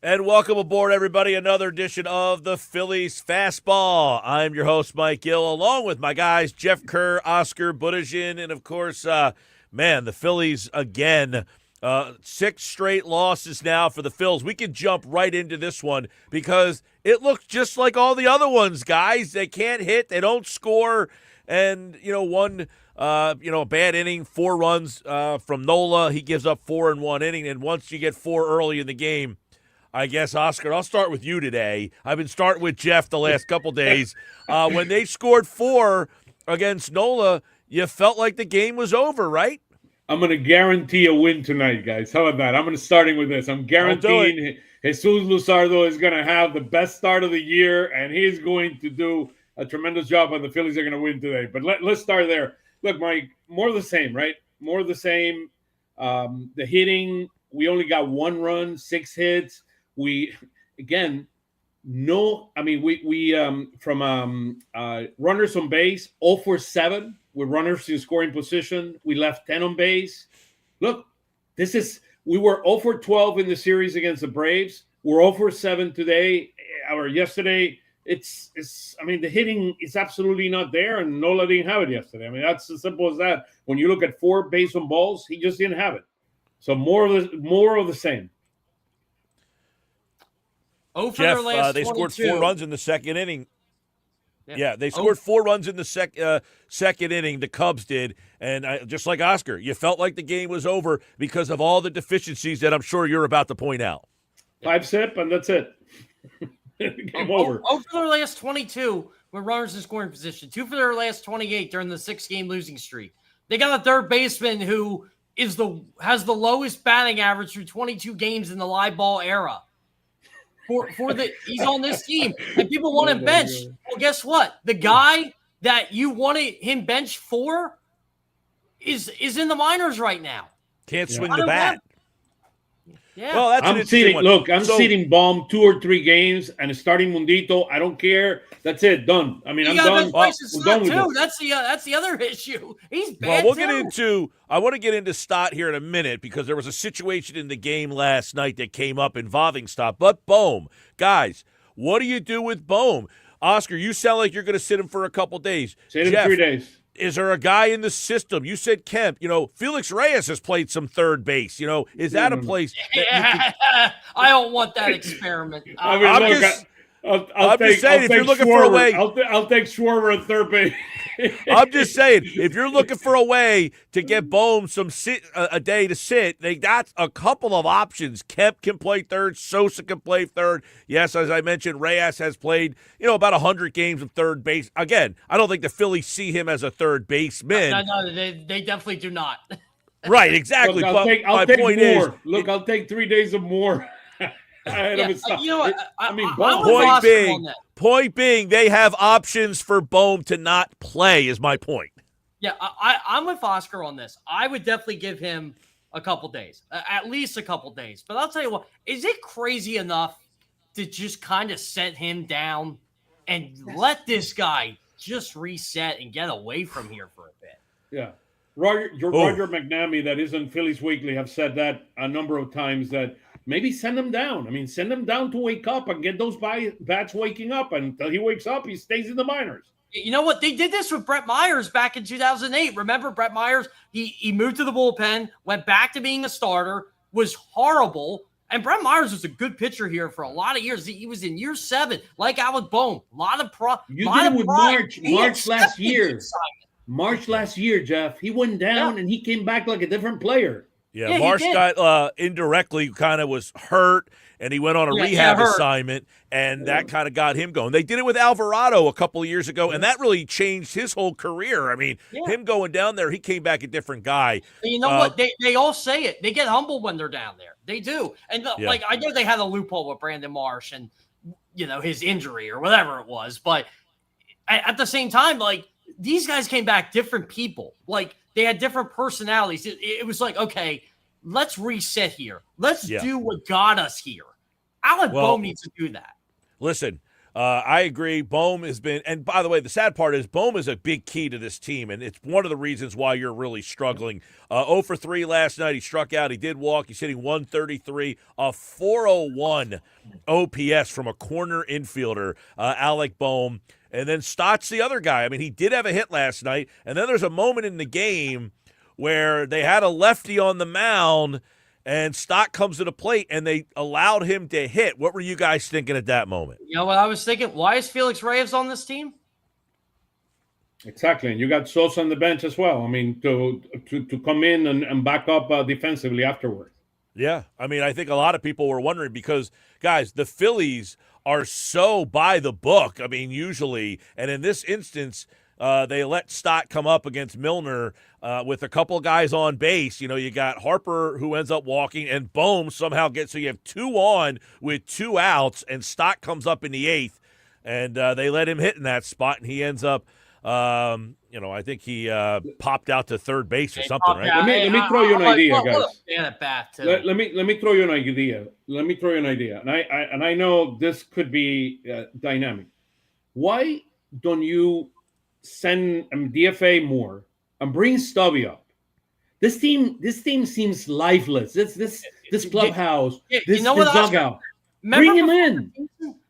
And welcome aboard, everybody. Another edition of the Phillies Fastball. I'm your host, Mike Gill, along with my guys, Jeff Kerr, Oscar, Budejen, and, of course, the Phillies again. 6 straight losses now for the Phils. We can jump right into this one because it looks just like all the other ones, guys. They can't hit. They don't score. And, a bad inning, 4 runs from Nola. He gives up 4 in 1 inning. And once you get 4 early in the game, I guess, Oscar, I'll start with you today. I've been starting with Jeff the last couple days. When they scored 4 against Nola, you felt like the game was over, right? I'm going to guarantee a win tonight, guys. How about that? I'm going to starting with this. I'm guaranteeing Jesus Luzardo is going to have the best start of the year, and he's going to do a tremendous job, and the Phillies are going to win today. But let's start there. Look, Mike, more of the same, right? More of the same. The hitting, we only got 1 run, 6 hits. We from runners on base, 0 for 7 with runners in scoring position. We left 10 on base. Look, we were 0 for 12 in the series against the Braves. We're 0 for 7 today or yesterday. The hitting is absolutely not there, and Nola didn't have it yesterday. I mean, that's as simple as that. When you look at 4 base on balls, he just didn't have it. So more of the same. Jeff, they scored 4 runs in the second inning. Yeah, they scored 4 runs in the second inning. The Cubs did, and just like Oscar, you felt like the game was over because of all the deficiencies that I'm sure you're about to point out. 5 sip, and that's it. Game over. 0 for their last 22 with runners in scoring position. 2 for their last 28 during the 6-game losing streak. They got a third baseman who has the lowest batting average through 22 games in the live ball era. He's on this team, and people want him benched. Well, guess what? The guy that you wanted him benched for is in the minors right now. Can't swing the bat. Yeah. Well, that's I'm seating Baum 2 or 3 games and starting Mundito. I don't care. That's it. Done. I mean, I'm done. I'm done with it. That's the other issue. He's bad. Well, I want to get into Stott here in a minute because there was a situation in the game last night that came up involving Stott. But Bohm, guys, what do you do with Bohm? Oscar, you sound like you're going to sit him for a couple days. Sit him 3 days. Is there a guy in the system? You said Kemp. Felix Reyes has played some third base. Is that a place? I don't want that experiment. I'm just saying, if you're looking for a way, I'll take Schwarber at third base. I'm just saying, if you're looking for a way to get Bohm a day to sit, they got a couple of options. Kemp can play third. Sosa can play third. Yes, as I mentioned, Reyes has played, about 100 games of third base. Again, I don't think the Phillies see him as a third baseman. No, they definitely do not. Right, exactly. Look, I'll take more. Look, I'll take 3 days or more. Point being, they have options for Bohm to not play, is my point. Yeah, I'm with Oscar on this. I would definitely give him a couple days, at least a couple days. But I'll tell you what, is it crazy enough to just kind of set him down and let this guy just reset and get away from here for a bit? Yeah. Roger McNamee, that is in Phillies Weekly, have said that a number of times that maybe send him down. I mean, send him down to wake up and get those bats waking up. And until he wakes up, he stays in the minors. You know what? They did this with Brett Myers back in 2008. Remember Brett Myers? He moved to the bullpen, went back to being a starter, was horrible. And Brett Myers was a good pitcher here for a lot of years. He was in year 7, like Alec Bohm. A lot of You did it with March last year. March last year, Jeff. He went down and he came back like a different player. Yeah, Marsh got indirectly kind of was hurt, and he went on a rehab assignment, and that kind of got him going. They did it with Alvarado a couple of years ago, and that really changed his whole career. I mean, him going down there, he came back a different guy. And you know what? They all say it. They get humbled when they're down there. They do. And, I know they had a loophole with Brandon Marsh and, his injury or whatever it was. But at the same time, these guys came back different people. They had different personalities. It was like, okay, let's reset here. Let's do what got us here. Alec Bohm needs to do that. Listen, I agree. Bohm has been, and by the way, the sad part is Bohm is a big key to this team, and it's one of the reasons why you're really struggling. 0 for 3 last night. He struck out. He did walk. He's hitting 133, a 401 OPS from a corner infielder, Alec Bohm. And then Stott's the other guy. I mean, he did have a hit last night, and then there's a moment in the game where they had a lefty on the mound, and Stott comes to the plate, and they allowed him to hit. What were you guys thinking at that moment? You know what I was thinking? Why is Felix Reyes on this team? Exactly, and you got Sosa on the bench as well. I mean, to come in and back up defensively afterwards. Yeah, I mean, I think a lot of people were wondering because, guys, the Phillies are so by the book. I mean, usually, and in this instance, they let Stott come up against Milner with a couple guys on base. You know, you got Harper who ends up walking, and Bohm somehow gets, so you have 2 on with 2 outs, and Stott comes up in the 8th, and they let him hit in that spot, and he ends up, I think he popped out to third base or something, right? Let me throw you an idea, guys. At bat too. Let me throw you an idea. And I know this could be dynamic. Why don't you send DFA more and bring Stubby up? This team seems lifeless. This clubhouse, this dugout. Bring him in.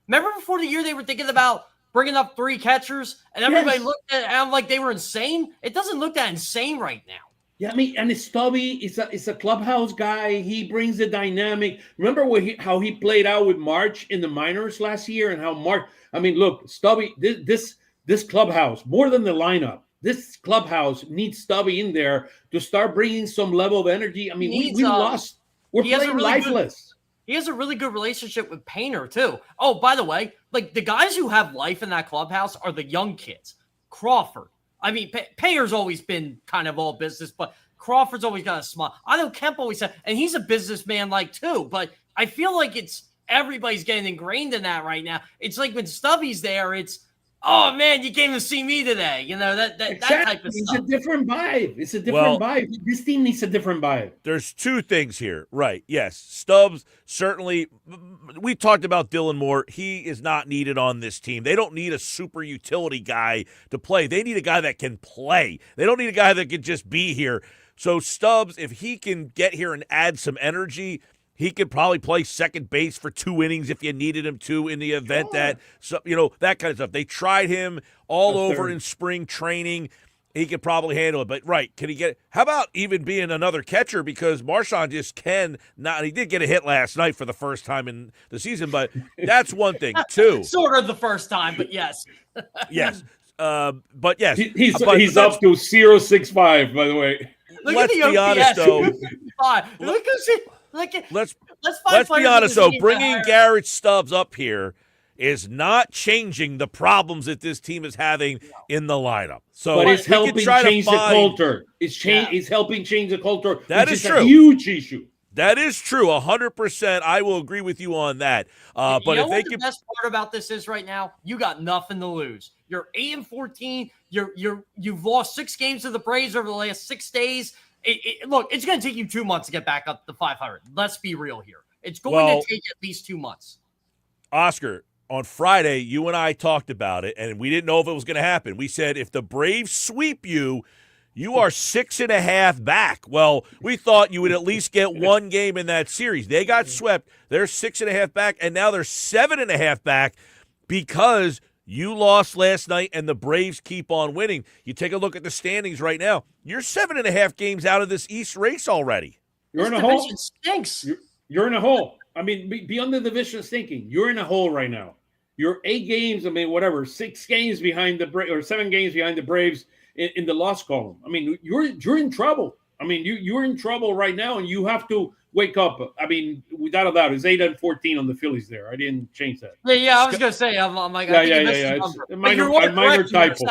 Remember before the year they were thinking about bringing up 3 catchers, and everybody looked at them like they were insane? It doesn't look that insane right now. Yeah, I mean, and Stubby is a clubhouse guy. He brings the dynamic. Remember how he played out with March in the minors last year, and how March. I mean, look, Stubby. This clubhouse, more than the lineup, this clubhouse needs Stubby in there to start bringing some level of energy. I mean, we lost. We're playing lifeless. He has a really good relationship with Painter, too. Oh, by the way, like the guys who have life in that clubhouse are the young kids. Crawford. I mean, Painter's always been kind of all business, but Crawford's always got a smile. I know Kemp always said, and he's a businessman like too, but I feel like everybody's getting ingrained in that right now. It's like when Stubby's there, it's, oh man, you came to see me today. You know, that type of stuff. It's a different vibe. It's a different vibe. This team needs a different vibe. There's 2 things here. Right. Yes. Stubbs, certainly. We talked about Dylan Moore. He is not needed on this team. They don't need a super utility guy to play. They need a guy that can play. They don't need a guy that can just be here. So Stubbs, if he can get here and add some energy, he could probably play second base for 2 innings if you needed him to in the event that, that kind of stuff. They tried him all over in spring training. He could probably handle it. But, right, can he get – how about even being another catcher? Because Marchand just can not – he did get a hit last night for the first time in the season, but that's one thing. 2. Sort of the first time, but yes. Yes. But, yes. He's up to 0.65, by the way. Let's be honest, though. Let's be honest, though. Bringing Garrett Stubbs up here is not changing the problems that this team is having in the lineup. So, but it's helping change the culture. It's helping change the culture. That is true. A huge issue. That is true. 100%. I will agree with you on that. But if they the best part about this is right now, you got nothing to lose. You're 8-14. You've lost 6 games to the Braves over the last 6 days. Look, it's going to take you 2 months to get back up to 500. Let's be real here. It's going to take at least 2 months. Oscar, on Friday, you and I talked about it, and we didn't know if it was going to happen. We said if the Braves sweep you, you are 6.5 back. Well, we thought you would at least get 1 game in that series. They got swept. They're 6.5 back, and now they're 7.5 back because you lost last night, and the Braves keep on winning. You take a look at the standings right now. You're 7.5 games out of this East race already. You're in a hole. Stinks. You're in a hole. I mean, beyond the division stinking, you're in a hole right now. You're 8 games. I mean, whatever, 6 games behind the Braves, or 7 games behind the Braves in the loss column. I mean, you're in trouble. I mean, you're in trouble right now, and you have to wake up. I mean, without a doubt, it's 8-14 on the Phillies there. I didn't change that. Yeah, I was going to say, I'm like, yeah. It's a minor typo.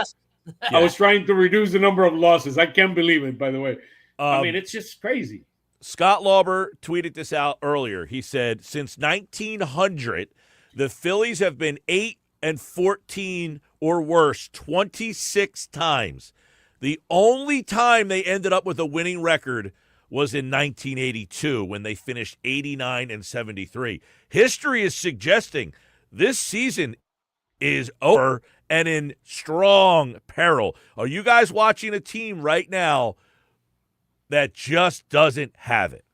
I was trying to reduce the number of losses. I can't believe it, by the way. I mean, it's just crazy. Scott Lauber tweeted this out earlier. He said, since 1900, the Phillies have been 8-14 or worse 26 times. The only time they ended up with a winning record was in 1982 when they finished 89-73. History is suggesting this season is over and in strong peril. Are you guys watching a team right now that just doesn't have it?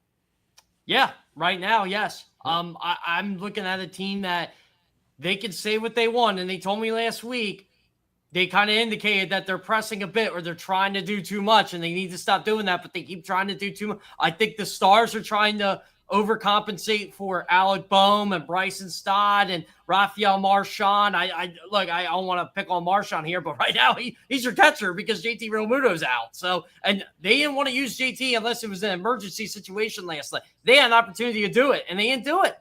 Yeah, right now, yes. I'm looking at a team that they can say what they want, and they told me last week they kind of indicated that they're pressing a bit or they're trying to do too much, and they need to stop doing that, but they keep trying to do too much. I think the Stars are trying to overcompensate for Alec Boehm and Bryson Stott and Rafael Marchand. I don't want to pick on Marchand here, but right now he's your catcher because JT Realmuto's out. So, and they didn't want to use JT unless it was an emergency situation last night. They had an opportunity to do it, and they didn't do it.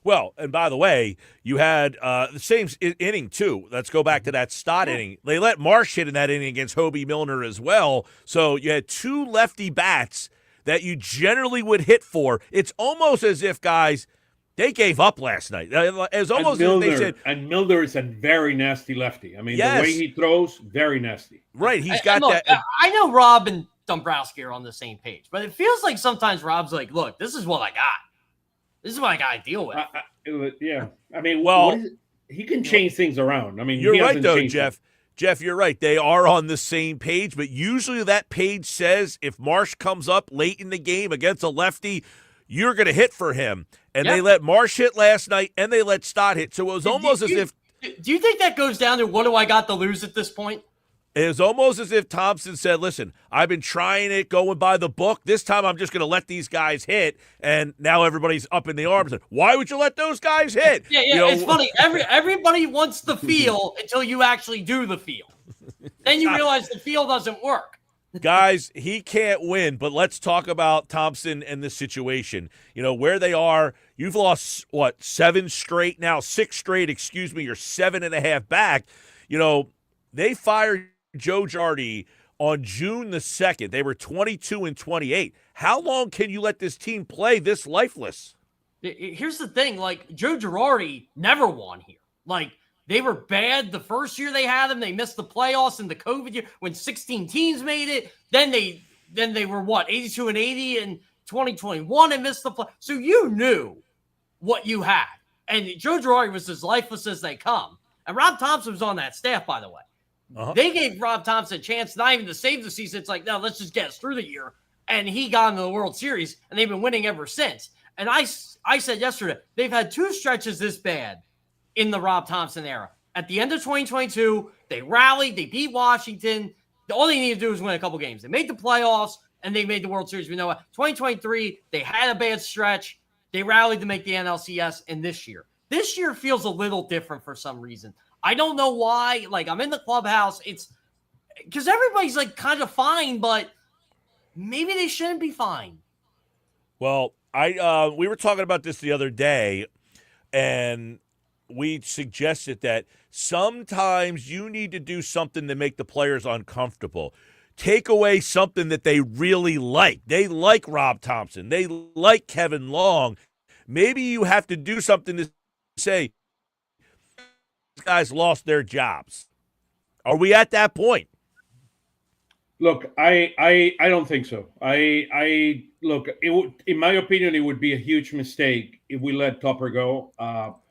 Well, and by the way, you had the same inning, too. Let's go back to that Stott inning. They let Marsh hit in that inning against Hobie Milner as well. So you had two lefty bats that you generally would hit for. It's almost as if, guys, they gave up last night. It's almost as if they said. And Milner is a very nasty lefty. I mean, yes. The way he throws, very nasty. Right, he's got look, that. I know Rob and Dombrowski are on the same page, but it feels like sometimes Rob's like, look, this is what I got. This is what I got to deal with. Yeah. I mean, well, he can change things around. I mean, you're right, though, Jeff. Jeff, you're right. They are on the same page, but usually that page says if Marsh comes up late in the game against a lefty, you're going to hit for him. And they let Marsh hit last night, and they let Stott hit. So it was almost as if. Do you think that goes down to what do I got to lose at this point? It was almost as if Thompson said, listen, I've been trying it, going by the book. This time I'm just going to let these guys hit. And now everybody's up in the arms. And why would you let those guys hit? Yeah, it's funny. Everybody wants the feel until you actually do the feel. Then you realize the feel doesn't work. Guys, he can't win, but let's talk about Thompson and the situation. Where they are, you've lost, 7 straight now, 6 straight, you're 7.5 back. They fired Joe Girardi on June the 2nd. They were 22-28. How long can you let this team play this lifeless? Here's the thing. Joe Girardi never won here. They were bad the first year they had him. They missed the playoffs in the COVID year when 16 teams made it. Then they were 82-80 in 2021 and missed the play. So you knew what you had. And Joe Girardi was as lifeless as they come. And Rob Thompson was on that staff, by the way. Uh-huh. They gave Rob Thompson a chance not even to save the season. It's like, no, let's just get us through the year. And he got into the World Series, and they've been winning ever since. And I said yesterday, they've had 2 stretches this bad in the Rob Thompson era. At the end of 2022, they rallied, they beat Washington. All they needed to do was win a couple games. They made the playoffs, and they made the World Series. We know what? 2023, they had a bad stretch. They rallied to make the NLCS, and this year feels a little different for some reason. I don't know why. I'm in the clubhouse. It's because everybody's kind of fine, but maybe they shouldn't be fine. Well, we were talking about this the other day, and we suggested that sometimes you need to do something to make the players uncomfortable. Take away something that they really like. They like Rob Thompson. They like Kevin Long. Maybe you have to do something to say, guys lost their jobs. Are we at that point? Look, I don't think so. I look, in my opinion, it would be a huge mistake if we let Topper go.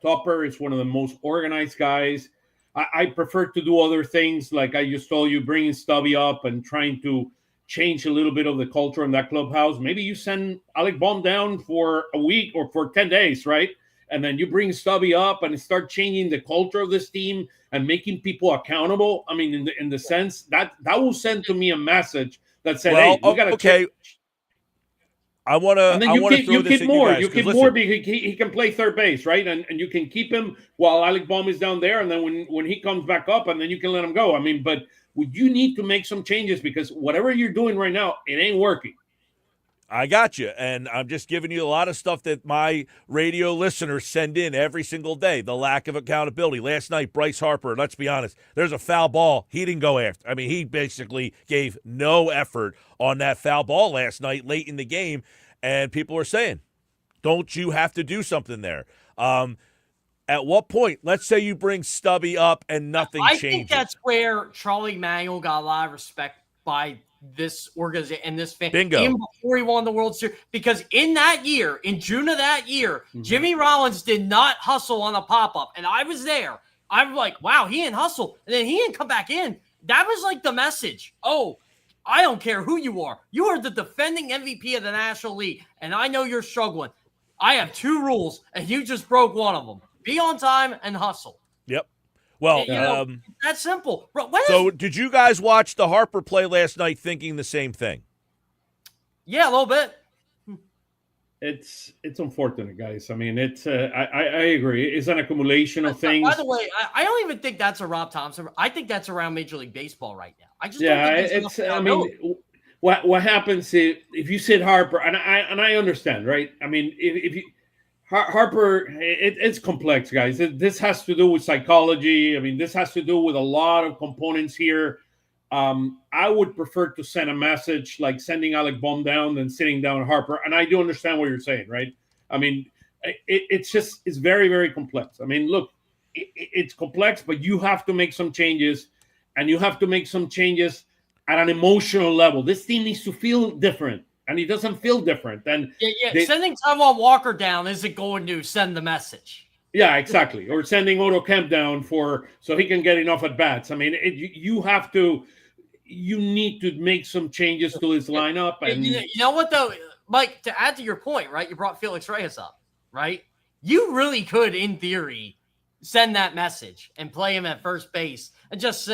Topper is one of the most organized guys. I prefer to do other things, like I just told you, bringing Stubby up and trying to change a little bit of the culture in that clubhouse. Maybe you send Alec Boehm down for a week or for 10 days, right? And then you bring Stubby up and start changing the culture of this team and making people accountable. I mean, in the sense that will send to me a message that said, "Hey, we got to okay." I want to. And then you keep more. You keep more because he can play third base, right? And you can keep him while Alec Boehm is down there, and then when he comes back up, and then you can let him go. I mean, but you need to make some changes because whatever you're doing right now, it ain't working. I got you, and I'm just giving you a lot of stuff that my radio listeners send in every single day. The lack of accountability. Last night, Bryce Harper, let's be honest, there's a foul ball. He didn't go after. I mean, he basically gave no effort on that foul ball last night late in the game, and people are saying, don't you have to do something there? At what point, let's say you bring Stubby up and nothing changes. I think that's where Charlie Manuel got a lot of respect by this organization and this fan. Bingo. Even before he won the World Series. Because in that year, in June of that year, Jimmy Rollins did not hustle on a pop-up. And I was there. I'm like, wow, he didn't hustle. And then he didn't come back in. That was like the message. Oh, I don't care who you are. You are the defending MVP of the National League, and I know you're struggling. I have 2 rules, and you just broke one of them. Be on time and hustle. Yep. Well, that's simple. Did you guys watch the Harper play last night thinking the same thing? Yeah, a little bit. It's unfortunate, guys. I mean, it's I agree. It's an accumulation of things. By the way, I don't even think that's a Rob Thompson. I think that's around Major League Baseball right now. I just don't think I mean, what happens if you sit Harper, and I understand, right? I mean, if you Harper, it's complex, guys. This has to do with psychology. I mean, this has to do with a lot of components here. I would prefer to send a message like sending Alec Bohm down than sitting down Harper. And I do understand what you're saying, right? I mean, it's very, very complex. I mean, look, it's complex, but you have to make some changes, and you have to make some changes at an emotional level. This team needs to feel different, and it doesn't feel different. And sending Taiwan Walker down isn't going to send the message. Yeah, exactly. Or sending Otto Kemp down so he can get enough at bats. I mean, you need to make some changes to his lineup. And you know what, though, Mike, to add to your point, right? You brought Felix Reyes up, right? You really could, in theory, send that message and play him at first base and just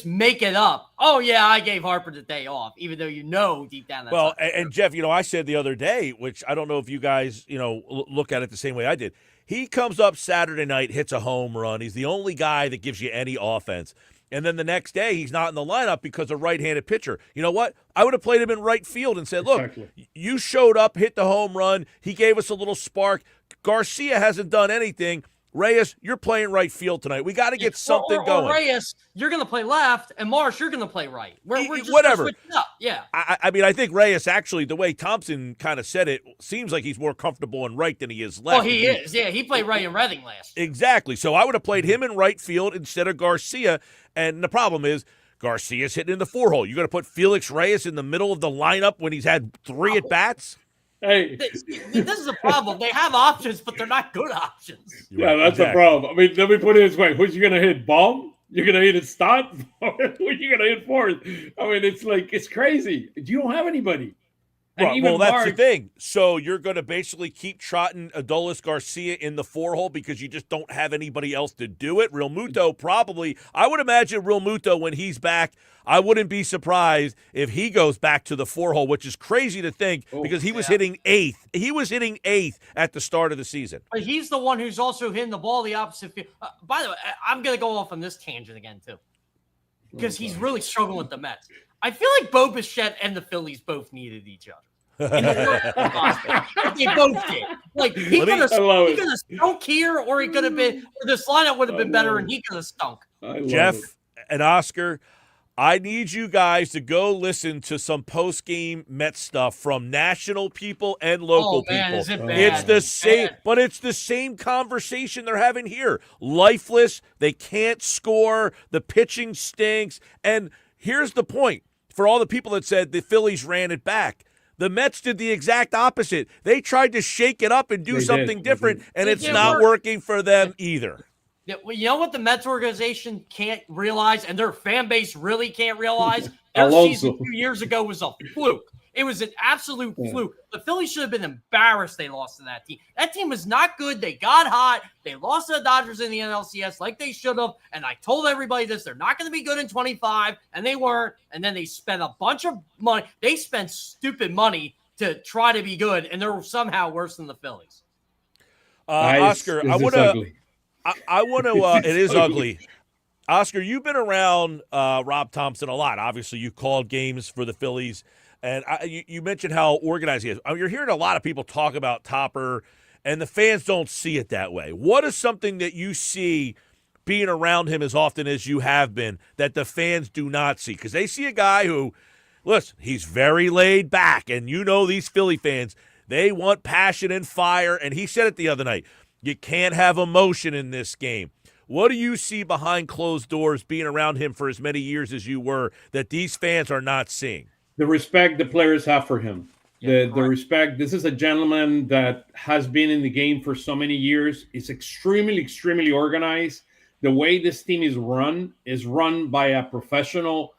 make it up. Oh, yeah, I gave Harper the day off, even though you know deep down that's well, and Jeff, I said the other day, which I don't know if you guys, look at it the same way I did. He comes up Saturday night, hits a home run. He's the only guy that gives you any offense. And then the next day, he's not in the lineup because of right-handed pitcher. You know what? I would have played him in right field and said, look, you showed up, hit the home run. He gave us a little spark. Garcia hasn't done anything. Reyes, you're playing right field tonight. We got to get something going. Or Reyes, you're going to play left, and Marsh, you're going to play right. We're just whatever. Up. Yeah. I mean, I think Reyes actually, the way Thompson kind of said it, seems like he's more comfortable in right than he is left. Well, he is. Yeah, he played right in Reading last year. Exactly. So I would have played him in right field instead of Garcia. And the problem is Garcia's hitting in the 4-hole. You're going to put Felix Reyes in the middle of the lineup when he's had 3 at-bats? Hey, this is the problem. They have options, but they're not good options. Yeah, that's the problem. I mean, let me put it this way: who's you gonna hit? Baum? You're gonna hit it? Stott? Who are you gonna hit fourth? I mean, it's crazy. You don't have anybody. Well, that's the thing. So you're going to basically keep trotting Adolis Garcia in the 4-hole because you just don't have anybody else to do it. Real Muto probably. I would imagine Real Muto, when he's back, I wouldn't be surprised if he goes back to the 4-hole, which is crazy to think because he was hitting 8th. He was hitting 8th at the start of the season. But he's the one who's also hitting the ball the opposite field. By the way, I'm going to go off on this tangent again, too, because he's really struggling with the Mets. I feel like Bo Bichette and the Phillies both needed each other. In the worst they both did. Like he could have stunk here, or he could have been. Or this lineup would have been better, and he could have stunk. Jeff and Oscar, I need you guys to go listen to some post-game Mets stuff from national people and local people. Is it bad? It's the same, but it's the same conversation they're having here. Lifeless. They can't score. The pitching stinks. And here's the point for all the people that said the Phillies ran it back. The Mets did the exact opposite. They tried to shake it up and do something different, and it's not working for them either. Yeah, well, you know what the Mets organization can't realize, and their fan base really can't realize? Their season 2 years ago was a fluke. It was an absolute fluke. The Phillies should have been embarrassed they lost to that team. That team was not good. They got hot. They lost to the Dodgers in the NLCS like they should have. And I told everybody this. They're not going to be good in 25, and they weren't. And then they spent a bunch of money. They spent stupid money to try to be good, and they're somehow worse than the Phillies. Oscar, I want to. It is ugly. Oscar, you've been around Rob Thompson a lot. Obviously, you called games for the Phillies. And you mentioned how organized he is. You're hearing a lot of people talk about Topper, and the fans don't see it that way. What is something that you see being around him as often as you have been that the fans do not see? Because they see a guy who, listen, he's very laid back. And you know these Philly fans, they want passion and fire. And he said it the other night. You can't have emotion in this game. What do you see behind closed doors being around him for as many years as you were that these fans are not seeing? The respect the players have for him. The respect. This is a gentleman that has been in the game for so many years. He's extremely, extremely organized. the way this team is run by a professional.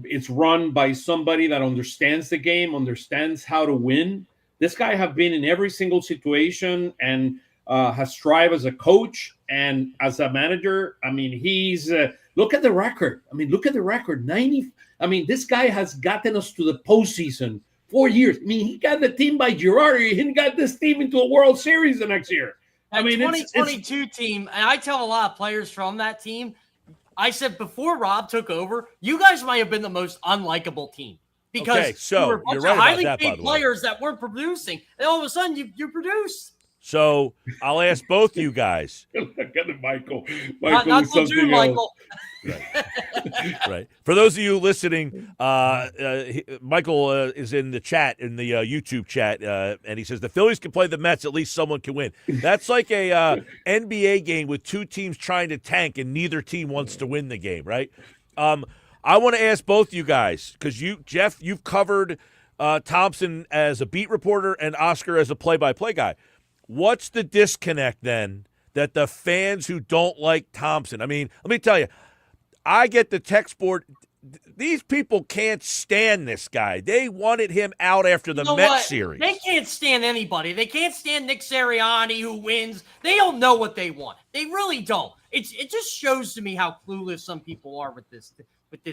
It's run by somebody that understands the game, understands how to win. This guy have been in every single situation and has strived as a coach and as a manager. I mean, he's look at the record. I mean, look at the record. 90. I mean, this guy has gotten us to the postseason 4 years. I mean, he got the team by Girardi. He got this team into a World Series the next year. I mean, 2022 team, and I tell a lot of players from that team, I said before Rob took over, you guys might have been the most unlikable team because you were a bunch of highly paid players that weren't producing, and all of a sudden you produced. So I'll ask both you guys. Look at Michael. Not so true, Michael. Right. For those of you listening, Michael is in the chat, in the YouTube chat, and he says the Phillies can play the Mets. At least someone can win. That's like a NBA game with two teams trying to tank, and neither team wants to win the game, right? I want to ask both you guys, because Jeff, you've covered Thompson as a beat reporter and Oscar as a play-by-play guy. What's the disconnect then that the fans who don't like Thompson? I mean, let me tell you, I get the text board. These people can't stand this guy. They wanted him out after the Mets series. They can't stand anybody. They can't stand Nick Sirianni who wins. They don't know what they want. They really don't. It just shows to me how clueless some people are with this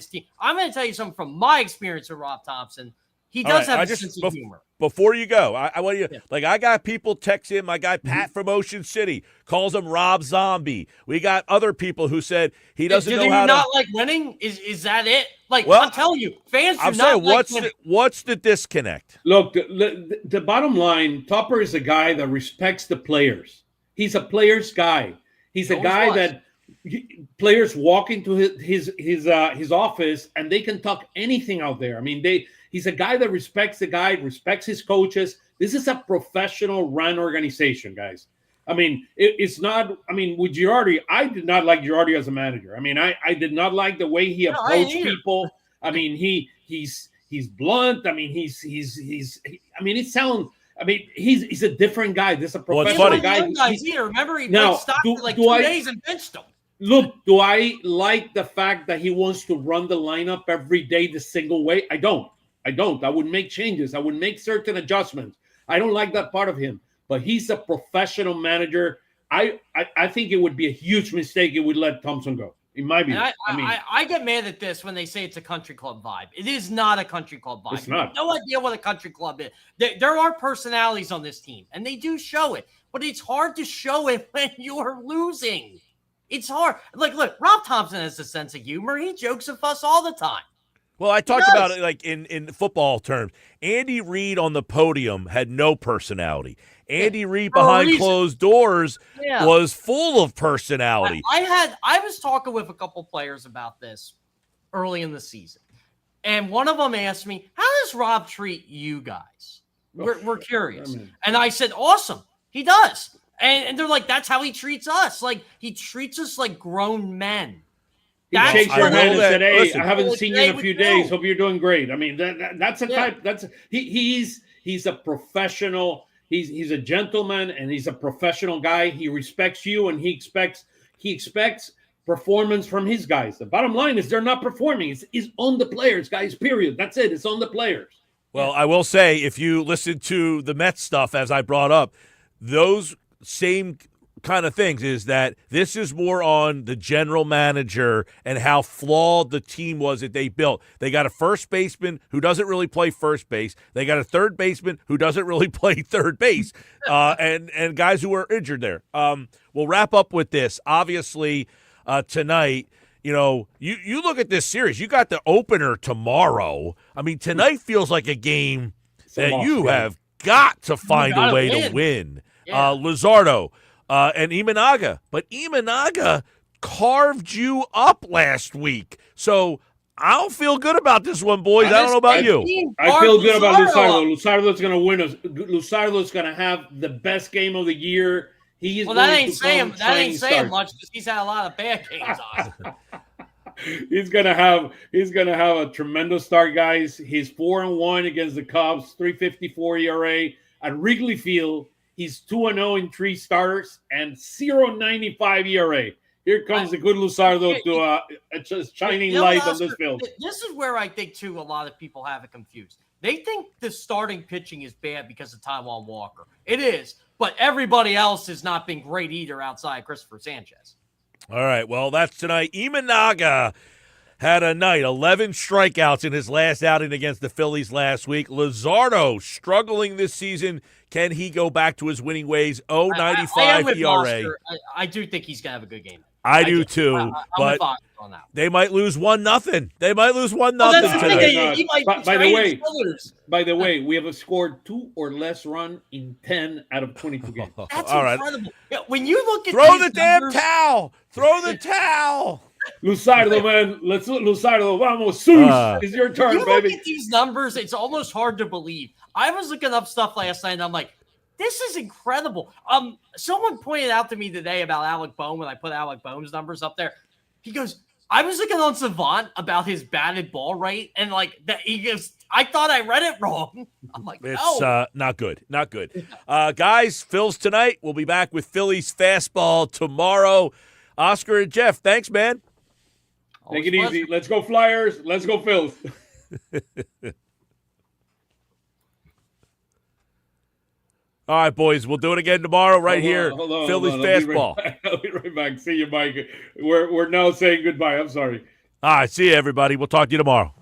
team. I'm going to tell you something from my experience with Rob Thompson. He does have a sense of humor. Before you go, I want you like I got people text him. My guy Pat from Ocean City calls him Rob Zombie. We got other people who said he doesn't know how to. Do you not like winning? Is that it? Like, well, I'm telling you, fans do not like winning. What's the disconnect? Look, the bottom line, Topper is a guy that respects the players. He's a player's guy. He's a guy that players walk into his office and they can talk anything out there. I mean, he's a guy that respects the guy, respects his coaches. This is a professional run organization, guys. I mean, it's not. I mean, with Girardi, I did not like Girardi as a manager. I mean, I did not like the way he approached people. I mean, he's blunt. I mean, he's. I mean, it sounds. I mean, he's a different guy. This is a professional guy. Remember, he stopped for like 2 days and benched him. Look, do I like the fact that he wants to run the lineup every day the single way? I don't. I would make changes. I would make certain adjustments. I don't like that part of him. But he's a professional manager. I think it would be a huge mistake if we let Thompson go. It might be. I get mad at this when they say it's a country club vibe. It is not a country club vibe. It's not. No idea what a country club is. There are personalities on this team, and they do show it. But it's hard to show it when you're losing. It's hard. Like, look, Rob Thompson has a sense of humor. He jokes with us all the time. Well, I talked about it like in football terms. Andy Reid on the podium had no personality. Andy Reid behind closed doors was full of personality. I was talking with a couple players about this early in the season, and one of them asked me, "How does Rob treat you guys?" We're curious, and I said, "Awesome, he does." And they're like, "That's how he treats us. Like he treats us like grown men." He shakes your hand and said, "Hey, I haven't seen you in a few days. Hope you're doing great." I mean, that's a type. He's a professional. He's a gentleman and he's a professional guy. He respects you and he expects performance from his guys. The bottom line is they're not performing. It's on the players, guys. Period. That's it. It's on the players. Well, I will say, if you listen to the Mets stuff as I brought up, those same kind of things is that this is more on the general manager and how flawed the team was that they built. They got a first baseman who doesn't really play first base. They got a third baseman who doesn't really play third base, and guys who are injured there. We'll wrap up with this. Obviously, tonight, you know, you look at this series. You got the opener tomorrow. I mean, tonight feels like a game that you have got to find a way to win. Yeah. Luzardo. And Imanaga. But Imanaga carved you up last week. So I don't feel good about this one, boys. I don't know about you. I feel good about Luzardo. Luzardo's going to win us. Luzardo's going to have the best game of the year. That ain't saying much because he's had a lot of bad games on. He's gonna have a tremendous start, guys. He's 4-1 against the Cubs, 3.54 ERA at Wrigley Field. He's 2-0 in 3 starters and 0.95 ERA. Here comes the good Luzardo to a shining light on this field. This is where I think, too, a lot of people have it confused. They think the starting pitching is bad because of Taijuan Walker. It is, but everybody else has not been great either outside Christopher Sanchez. All right, well, that's tonight. Imanaga had a night, 11 strikeouts in his last outing against the Phillies last week. Luzardo struggling this season. Can he go back to his winning ways? 0.95 ERA. I do think he's going to have a good game. I do too, but they might lose 1-0. They might lose 1-0 today. By the way, we have scored 2 or less run in 10 out of 22 games. That's incredible. Yeah, when you look at throw the damn towel. Throw the towel. Luzardo, man. Luzardo, vamos. It's your turn, baby. Look at these numbers, it's almost hard to believe. I was looking up stuff last night, and I'm like, this is incredible. Someone pointed out to me today about Alec Bohm when I put Alec Bohm's numbers up there. He goes, I was looking on Savant about his batted ball rate, and like that he goes, I thought I read it wrong. I'm like, no. It's not good. Not good. Guys, Phil's tonight. We'll be back with Phillies Fastball tomorrow. Oscar and Jeff, thanks, man. Take it easy. Let's go Flyers. Let's go Phils. All right, boys. We'll do it again tomorrow here. Phillies Fastball. I'll be right back. See you, Mike. We're now saying goodbye. I'm sorry. All right. See you, everybody. We'll talk to you tomorrow.